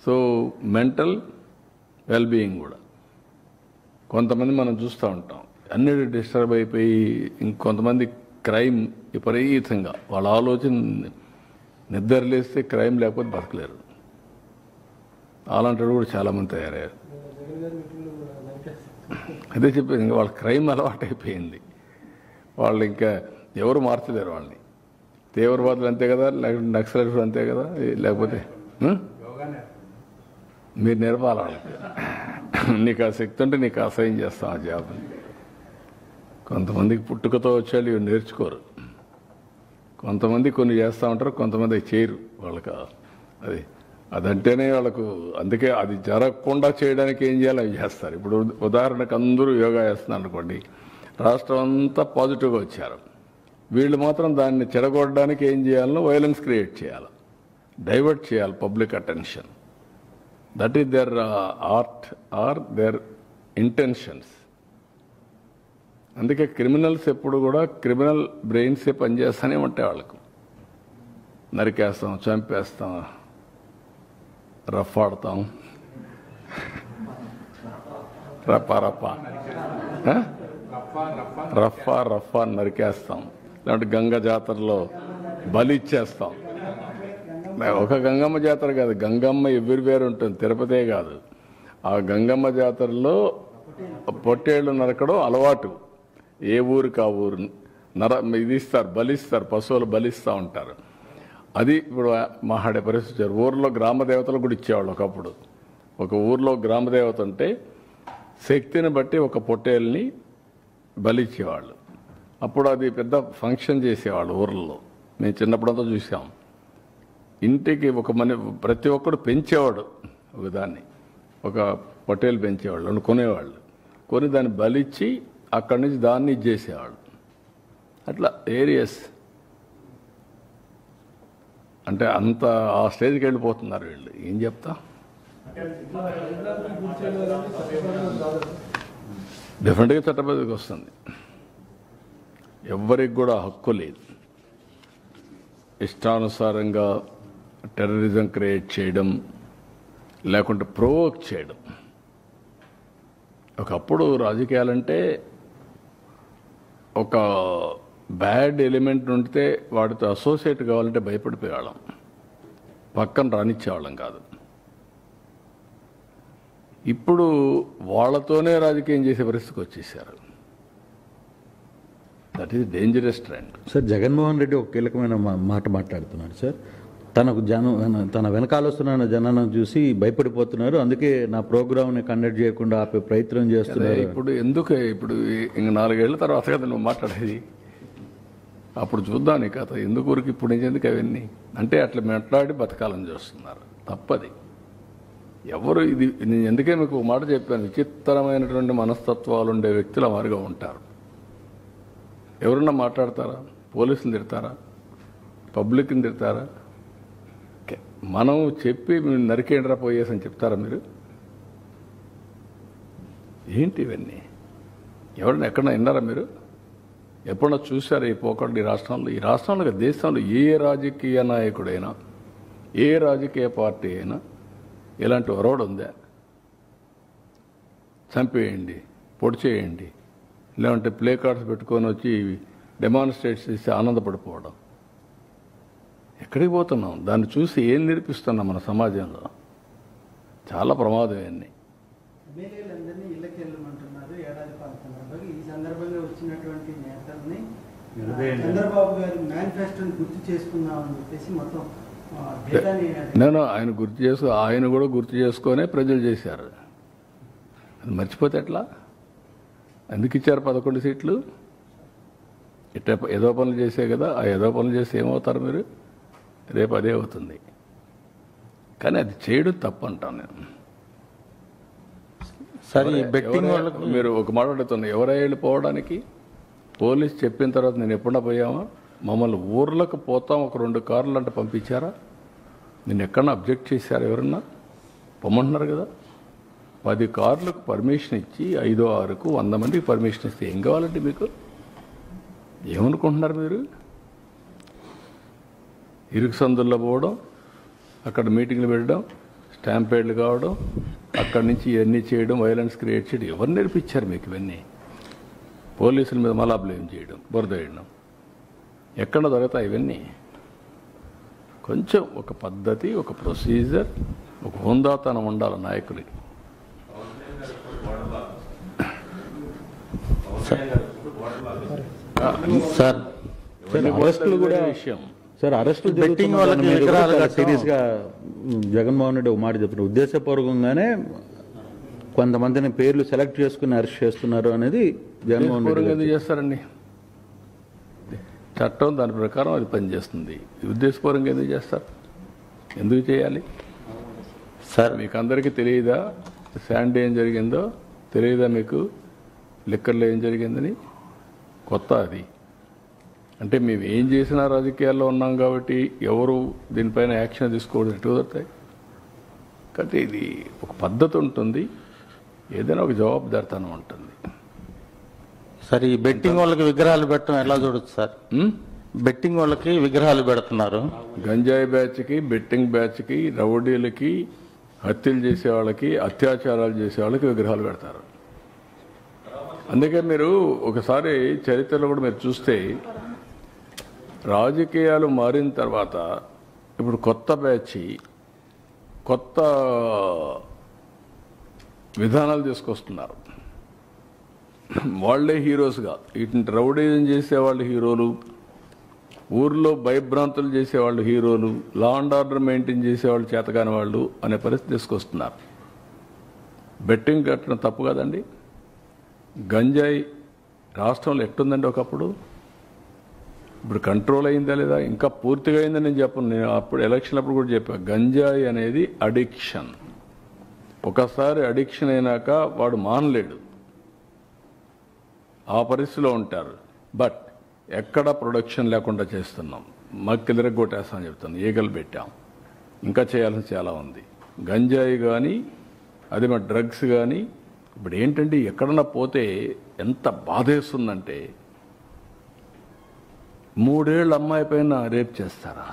So mental wellbeing కూడా కొంతమంది మనం చూస్తూ ఉంటాం, అన్నిటి డిస్టర్బ్ అయిపోయి ఇంకొంతమంది క్రైమ్ విపరీతంగా వాళ్ళ ఆలోచన నిద్రలేస్తే క్రైమ్ లేకపోతే బతకలేరు. అలాంటి కూడా చాలామంది తయారయ్యారు. అదే చెప్పేది, ఇంకా వాళ్ళ క్రైమ్ అలవాటు అయిపోయింది. వాళ్ళు ఇంకా ఎవరు మార్చలేరు వాళ్ళని. తీవ్రవాదులు అంతే కదా, నక్సలైట్లు అంతే కదా, లేకపోతే మీరు నేర్పాలి వాళ్ళకి. నీకు ఆ శక్తి ఉంటే నీకు అసహ్యం చేస్తాం ఆ జాబ్ని. కొంతమందికి పుట్టుకతో వచ్చేవాళ్ళు ఇవి నేర్చుకోరు. కొంతమంది కొన్ని చేస్తూ ఉంటారు, కొంతమంది చేయరు. వాళ్ళకి అదంటేనే వాళ్ళకు, అందుకే అది జరగకుండా చేయడానికి ఏం చేయాలో అవి చేస్తారు. ఇప్పుడు ఉదాహరణకు అందరూ యోగా చేస్తున్నారు అనుకోండి, రాష్ట్రం అంతా పాజిటివ్గా వచ్చారు. వీళ్ళు మాత్రం దాన్ని చెడగొట్టడానికి ఏం చేయాలో వైలెన్స్ క్రియేట్ చేయాలి, డైవర్ట్ చేయాలి public attention. That is their art or their intentions. అందుకే క్రిమినల్స్ ఎప్పుడు కూడా క్రిమినల్ బ్రెయిన్సే పనిచేస్తూనే ఉంటాయి. వాళ్ళకు నరికేస్తాం, చంపేస్తాం, రఫ్ ఆడతాం, రఫా నరికేస్తాం. లేదంటే గంగ జాతరలో బలి ఇచ్చేస్తాం. ఒక గంగమ్మ జాతర కాదు, గంగమ్మ ఎవ్రీవేర్ ఉంటుంది, తిరుపతే కాదు. ఆ గంగమ్మ జాతరలో పొట్టేళ్లు నరకడం అలవాటు. ఏ ఊరికి ఆ ఊరు ఇది ఇస్తారు, బలిస్తారు, పశువులు బలిస్తూ ఉంటారు. అది ఇప్పుడు మహాడే పరిస్థితి. ఊర్లో గ్రామ దేవతలు కూడా ఇచ్చేవాళ్ళు ఒకప్పుడు. ఒక ఊర్లో గ్రామదేవత ఉంటే శక్తిని బట్టి ఒక పొట్టేల్ని బలిచ్చేవాళ్ళు. అప్పుడు అది పెద్ద ఫంక్షన్ చేసేవాళ్ళు ఊర్లలో. మేము చిన్నప్పుడంతా చూసాం. ఇంటికి ప్రతి ఒక్కడు పెంచేవాడు ఒకదాన్ని, ఒక పొట్టేలు పెంచేవాళ్ళు, కొనేవాళ్ళు. కొని దాన్ని బలిచ్చి అక్కడి నుంచి దాన్ని ఇచ్చేసేవాళ్ళు. అట్లా ఏరియస్ అంటే అంత ఆ స్టేజ్కి వెళ్ళిపోతున్నారు వీళ్ళు. ఏం చెప్తా, డెఫినెట్గా చట్టబద్ధకి వస్తుంది. ఎవరికి కూడా హక్కు లేదు ఇష్టానుసారంగా టెర్రరిజం క్రియేట్ చేయడం, లేకుంటే ప్రొవోక్ చేయడం. ఒకప్పుడు రాజకీయాలంటే ఒక బ్యాడ్ ఎలిమెంట్ ఉంటే వాటితో అసోసియేట్ కావాలంటే భయపడిపోయేవాళ్ళం, పక్కన రానిచ్చేవాళ్ళం కాదు. ఇప్పుడు వాళ్ళతోనే రాజకీయం చేసే పరిస్థితికి వచ్చేసారు. That is dangerous trend. Sir, Jaganmohan Reddy ఒక కీలకమైన మాట మాట్లాడుతున్నాడు సార్. తన వెనకాల వస్తున్న జనాన్ని చూసి భయపడిపోతున్నారు, అందుకే నా ప్రోగ్రామ్ని కండక్ట్ చేయకుండా ఆపే ప్రయత్నం చేస్తున్నారు. ఇప్పుడు ఎందుకు ఇప్పుడు ఇంక 4 ఏళ్ల తర్వాత కదా నువ్వు మాట్లాడేది, అప్పుడు చూద్దాం నీ కథ. ఎందుకు ఊరికి ఇప్పుడు నుంచి ఎందుకు అవన్నీ అంటే అట్లా మాట్లాడి బతకాలని చూస్తున్నారు. తప్పది. ఎవరు ఇది నేను ఎందుకే మీకు ఒక మాట చెప్పాను, విచిత్రమైనటువంటి మనస్తత్వాలు ఉండే వ్యక్తులు మారుగా ఉంటారు. ఎవరన్నా మాట్లాడతారా? పోలీసులు తిడతారా? పబ్లిక్ని తిడతారా? మనం చెప్పి మీరు నరికేండ్రా పోయేసని చెప్తారా మీరు? ఏంటి ఇవన్నీ? ఎవరన్నా ఎక్కడన్నా విన్నారా మీరు? ఎప్పుడన్నా చూసారా ఈ పోకడ ఈ రాష్ట్రంలో? ఈ రాష్ట్రంలో దేశంలో ఏ రాజకీయ నాయకుడైనా, ఏ రాజకీయ పార్టీ అయినా ఇలాంటి ఒరవడు ఉందా? చంపేయండి, పొడి చేయండి, లేదంటే ప్లే కార్డ్స్ పెట్టుకొని వచ్చి డెమాన్స్ట్రేట్ చేసి ఆనందపడిపోవడం. ఎక్కడికి పోతున్నాం? దాన్ని చూసి ఏం నేర్పిస్తున్నాం మన సమాజంలో? చాలా ప్రమాదం ఇవన్నీ. ఎమ్మెల్యేలందరినీ ఇళ్ళకి వెళ్ళమంటున్నారు ఏడాది పాల సందర్భంగా. ఈ సందర్భంగా వచ్చినటువంటి నేతల్ని చంద్రబాబు గారి మేనిఫెస్టోని గుర్తు చేసుకుందామని చెప్పేసి మొత్తం నేను ఆయన కూడా గుర్తు చేసుకొనే ప్రజలు చేశారు. అది మర్చిపోతే ఎట్లా? ఎందుకు ఇచ్చారు 11 సీట్లు? ఇట్లా ఏదో పనులు చేసే కదా. ఆ ఏదో పనులు చేస్తే ఏమవుతారు మీరు? రేపు అదే అవుతుంది. కానీ అది చేయడం తప్పు అంటాను నేను. సరే, బెట్టింగ్ వాళ్ళకు మీరు ఒక మాట అడుగుతున్నా, ఎవరై వెళ్ళిపోవడానికి? పోలీస్ చెప్పిన తర్వాత నేను ఎప్పుడన్నా పోయామా? మమ్మల్ని ఊర్లకు పోతాం ఒక 2 కార్లు అంటే పంపించారా? నేను ఎక్కడన్నా అబ్జెక్ట్ చేశారా? ఎవరన్నా పొమ్మంటున్నారు కదా. 10 కార్లకు పర్మిషన్ ఇచ్చి 5, 6కు 100 మందికి పర్మిషన్ ఇస్తే ఏం కావాలంటే మీకు? ఏమనుకుంటున్నారు మీరు? ఇరుకు సందుల్లో పోవడం, అక్కడ మీటింగ్లు పెట్టడం, స్టాంపేడ్లు కావడం, అక్కడి నుంచి ఇవన్నీ చేయడం, వైలెన్స్ క్రియేట్ చేయడం, ఎవరు నేర్పించారు మీకు ఇవన్నీ? పోలీసుల మీద మళ్ళా బ్లేమ్ చేయడం, బురద వేయడం, ఎక్కడ దొరుకుతాయి ఇవన్నీ? కొంచెం ఒక పద్ధతి, ఒక ప్రొసీజర్, ఒక హుందాతనం ఉండాలి నాయకులకి. సార్ అరెస్టులు కూడా విషయం. సార్ అరెస్టులు బెట్టింగ్ వాళ్ళకి విగ్రహాలు కట్టడం. సీరియస్ గా జగన్మోహన్ రెడ్డి ఒక మాట చెప్పిన ఉద్దేశపూర్వకంగానే కొంతమందిని పేర్లు సెలెక్ట్ చేసుకుని అరెస్ట్ చేస్తున్నారు అనేది జగన్మోహన్ రెడ్డి ఎందుకు చేస్తారండి? చట్టం దాని ప్రకారం అది పనిచేస్తుంది. ఉద్దేశపూర్వకంగా ఎందుకు చేస్తారు? ఎందుకు చేయాలి? సార్ మీకు అందరికీ తెలియదా శాండీ ఏం జరిగిందో? తెలియదా మీకు లిక్కర్లో ఏం జరిగిందని? కొత్త అది. అంటే మేము ఏం చేసినా రాజకీయాల్లో ఉన్నాం కాబట్టి ఎవరు దీనిపైన యాక్షన్ తీసుకోవడం ఎటు కుదురుతాయి? కాబట్టి ఇది ఒక పద్ధతి ఉంటుంది, ఏదైనా ఒక జవాబుదారితనం ఉంటుంది. సార్ ఈ బెట్టింగ్ వాళ్ళకి విగ్రహాలు పెట్టడం ఎలా చూడొచ్చు సార్? బెట్టింగ్ వాళ్ళకి విగ్రహాలు పెడుతున్నారు. గంజాయి బ్యాచ్కి, బెట్టింగ్ బ్యాచ్కి, రౌడీలకి, హత్యలు చేసే వాళ్ళకి, అత్యాచారాలు చేసే వాళ్ళకి విగ్రహాలు పెడతారు. అందుకే మీరు ఒకసారి చరిత్రలో కూడా మీరు చూస్తే రాజకీయాలు మారిన తర్వాత ఇప్పుడు కొత్త బ్యాచ్ కొత్త విధానాలు తీసుకొస్తున్నారు. వాళ్లే హీరోస్గా, ఇటు రౌడీజం చేసేవాళ్ళు హీరోలు, ఊర్లో భయభ్రాంతులు చేసేవాళ్ళు హీరోలు, లా అండ్ ఆర్డర్ మెయింటైన్ చేసేవాళ్ళు చేతకాని వాళ్ళు అనే పరిస్థితి తీసుకొస్తున్నారు. బెట్టింగ్ కట్టడం తప్పు కదండి. గంజాయి రాష్ట్రంలో ఎట్టుందండి ఒకప్పుడు? ఇప్పుడు కంట్రోల్ అయిందా లేదా? ఇంకా పూర్తిగా అయిందని నేను చెప్పను. నేను అప్పుడు ఎలక్షన్ అప్పుడు కూడా చెప్పాను, గంజాయి అనేది అడిక్షన్. ఒకసారి అడిక్షన్ అయినాక వాడు మానలేడు, ఆ పరిస్థితిలో ఉంటారు. బట్ ఎక్కడ ప్రొడక్షన్ లేకుండా చేస్తున్నాం, మక్కిలిరగొట్టేస్తామని చెప్తాను, ఈగలు పెట్టాం. ఇంకా చేయాల్సిన చాలా ఉంది. గంజాయి కానీ అదే మన డ్రగ్స్ కానీ ఇప్పుడు ఏంటంటే ఎక్కడన్నా పోతే ఎంత బాధేస్తుందంటే 3 ఏళ్ళ అమ్మాయి పైన రేప్ చేస్తారా?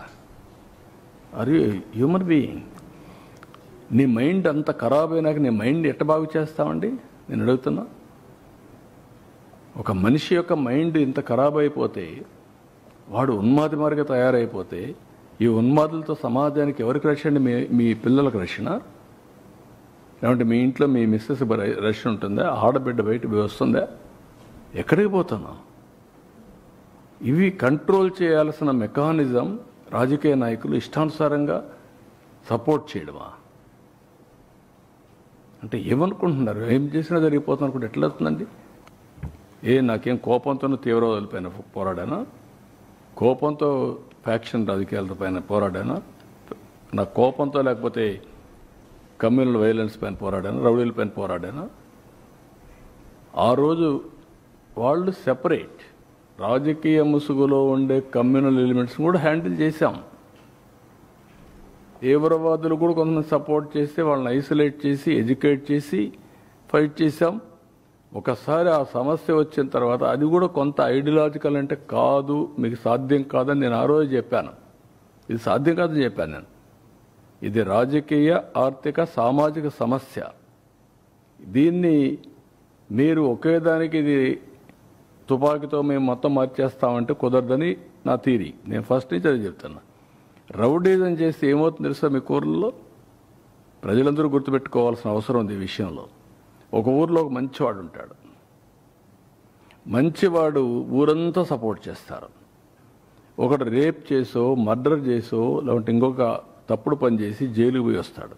అరే హ్యూమన్ బీయింగ్, నీ మైండ్ అంత ఖరాబ్ అయినాక నీ మైండ్ ఎట్ట బాగు చేస్తామండి? నేను అడుగుతున్నా. ఒక మనిషి యొక్క మైండ్ ఇంత ఖరాబ్ అయిపోతే, వాడు ఉన్మాది మార్గ తయారైపోతే, ఈ ఉన్మాదులతో సమాజానికి ఎవరికి రక్షణ? మీ పిల్లలకు రక్షణ? లేదంటే మీ ఇంట్లో మీ మిస్సెస్ రక్షణ ఉంటుందా? ఆడబిడ్డ బయట వస్తుందా? ఎక్కడికి పోతున్నా? ఇవి కంట్రోల్ చేయాల్సిన మెకానిజం రాజకీయ నాయకులు ఇష్టానుసారంగా సపోర్ట్ చేయడమా? అంటే ఏమనుకుంటున్నారు? ఏం చేసినా జరిగిపోతుంది అనుకుంటే ఎట్లా అవుతుందండి? నాకేం కోపంతో తీవ్రవాదులపైన పోరాడానా? కోపంతో ఫ్యాక్షన్ రాజకీయాల పైన పోరాడానా? నా కోపంతో లేకపోతే కమ్యూనల్ వైలెన్స్ పైన పోరాడానా? రౌడీల పైన పోరాడానా? ఆ రోజు వాళ్ళు సెపరేట్, రాజకీయ ముసుగులో ఉండే కమ్యూనల్ ఎలిమెంట్స్ కూడా హ్యాండిల్ చేశాం. తీవ్రవాదులు కూడా కొంతమంది సపోర్ట్ చేస్తే వాళ్ళని ఐసోలేట్ చేసి, ఎడ్యుకేట్ చేసి ఫైట్ చేశాం. ఒకసారి ఆ సమస్య వచ్చిన తర్వాత అది కూడా కొంత ఐడియాలజికల్ అంటే కాదు, మీకు సాధ్యం కాదని నేను ఆ రోజు చెప్పాను. ఇది సాధ్యం కాదని చెప్పాను నేను. ఇది రాజకీయ, ఆర్థిక, సామాజిక సమస్య. దీన్ని మీరు ఒకే దానికి ఇది తుపాకీతో మేము మొత్తం మార్చేస్తామంటే కుదరదని నా థీరీ. నేను ఫస్ట్ నుంచి అది చెప్తున్నా. రౌడీజం చేస్తే ఏమవుతుంది తెలుసా? మీ ఊర్లలో ప్రజలందరూ గుర్తుపెట్టుకోవాల్సిన అవసరం ఉంది ఈ విషయంలో. ఒక ఊర్లో ఒక మంచివాడు ఉంటాడు. మంచివాడు ఊరంతా సపోర్ట్ చేస్తారు. ఒకడు రేప్ చేసో, మర్డర్ చేసో, లేదంటే ఇంకొక తప్పుడు పని చేసి జైలుకు పోయి వస్తాడు.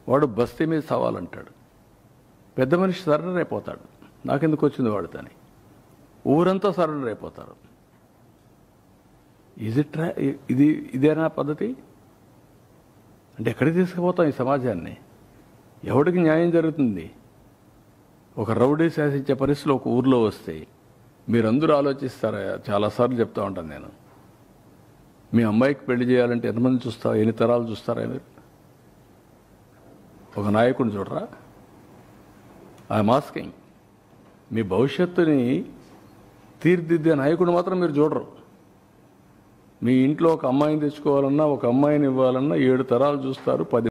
వాడు బస్తీ మీద సవాలంటాడు. పెద్ద మనిషి సరెండర్ అయిపోతాడు. నాకెందుకు వచ్చింది వాడితోని? ఊరంతా సరెండర్ అయిపోతారు. ఇదేనా పద్ధతి? అంటే ఎక్కడికి తీసుకుపోతాం ఈ సమాజాన్ని? ఎవడికి న్యాయం జరుగుతుంది? ఒక రౌడీ శాసించే పరిస్థితులు ఒక ఊర్లో వస్తే మీరందరూ ఆలోచిస్తారా? చాలాసార్లు చెప్తా ఉంటాను నేను. మీ అమ్మాయికి పెళ్లి చేయాలంటే ఎంతమంది చూస్తారా? ఎన్ని తరాలు చూస్తారా మీరు? ఒక నాయకుడిని చూడరా? I'm asking. మీ భవిష్యత్తుని తీర్చిదిద్దే నాయకుడు మాత్రం మీరు చూడరు. మీ ఇంట్లో ఒక అమ్మాయిని తెచ్చుకోవాలన్నా, ఒక అమ్మాయిని ఇవ్వాలన్నా 7 తరాలు చూస్తారు, 10